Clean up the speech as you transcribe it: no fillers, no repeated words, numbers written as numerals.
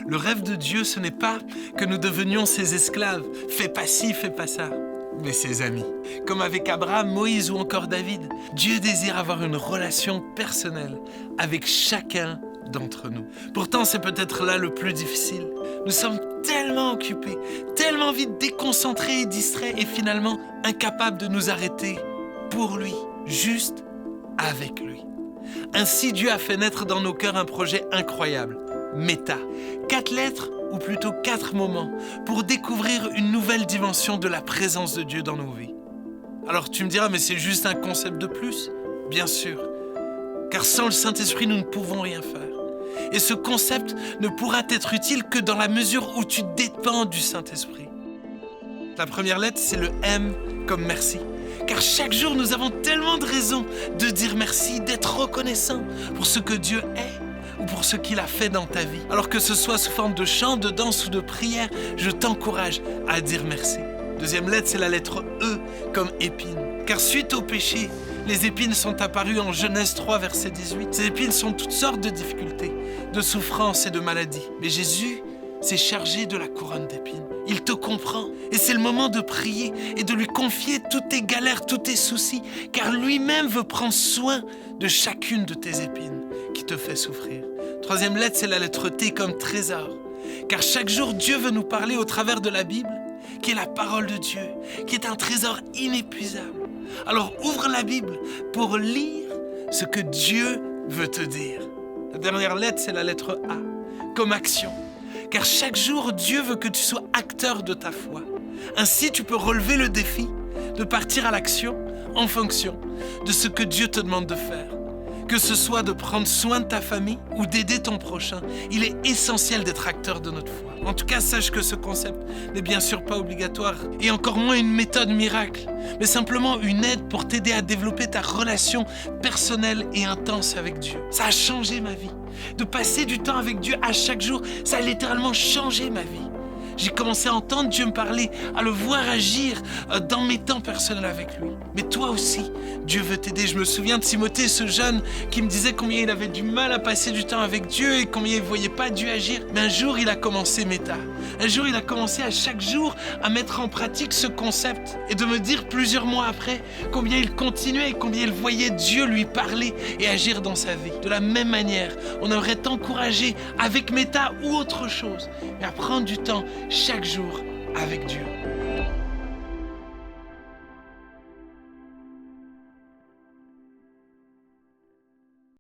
Le rêve de Dieu, ce n'est pas que nous devenions ses esclaves. Fais pas ci, fais pas ça. Mais ses amis. Comme avec Abraham, Moïse ou encore David, Dieu désire avoir une relation personnelle avec chacun d'entre nous. Pourtant, c'est peut-être là le plus difficile. Nous sommes tellement occupés, tellement vite déconcentrés et distraits et finalement incapables de nous arrêter pour lui, juste avec lui. Ainsi, Dieu a fait naître dans nos cœurs un projet incroyable, Méta. 4 lettres, ou plutôt 4 moments, pour découvrir une nouvelle dimension de la présence de Dieu dans nos vies. Alors tu me diras, mais c'est juste un concept de plus? Bien sûr, car sans le Saint-Esprit, nous ne pouvons rien faire. Et ce concept ne pourra être utile que dans la mesure où tu dépends du Saint-Esprit. La première lettre, c'est le M comme merci. Car chaque jour, nous avons tellement de raisons de dire merci, d'être reconnaissant pour ce que Dieu est ou pour ce qu'il a fait dans ta vie. Alors que ce soit sous forme de chant, de danse ou de prière, je t'encourage à dire merci. Deuxième lettre, c'est la lettre E comme épine. Car suite au péché, les épines sont apparues en Genèse 3, verset 18. Ces épines sont toutes sortes de difficultés, de souffrances et de maladies. Mais Jésus s'est chargé de la couronne d'épines. Il te comprend et c'est le moment de prier et de lui confier toutes tes galères, tous tes soucis, car lui-même veut prendre soin de chacune de tes épines qui te fait souffrir. Troisième lettre, c'est la lettre T comme trésor, car chaque jour, Dieu veut nous parler au travers de la Bible, qui est la parole de Dieu, qui est un trésor inépuisable. Alors ouvre la Bible pour lire ce que Dieu veut te dire. La dernière lettre, c'est la lettre A, comme action. Car chaque jour, Dieu veut que tu sois acteur de ta foi. Ainsi, tu peux relever le défi de partir à l'action en fonction de ce que Dieu te demande de faire. Que ce soit de prendre soin de ta famille ou d'aider ton prochain, il est essentiel d'être acteur de notre foi. En tout cas, sache que ce concept n'est bien sûr pas obligatoire et encore moins une méthode miracle, mais simplement une aide pour t'aider à développer ta relation personnelle et intense avec Dieu. Ça a changé ma vie. De passer du temps avec Dieu à chaque jour, ça a littéralement changé ma vie. J'ai commencé à entendre Dieu me parler, à le voir agir dans mes temps personnels avec lui. Mais toi aussi, Dieu veut t'aider. Je me souviens de Timothée, ce jeune qui me disait combien il avait du mal à passer du temps avec Dieu et combien il ne voyait pas Dieu agir. Mais un jour, il a commencé Méta. Un jour, il a commencé à chaque jour à mettre en pratique ce concept et de me dire plusieurs mois après combien il continuait et combien il voyait Dieu lui parler et agir dans sa vie. De la même manière, on aimerait t'encourager avec Méta ou autre chose, mais à prendre du temps chaque jour avec Dieu.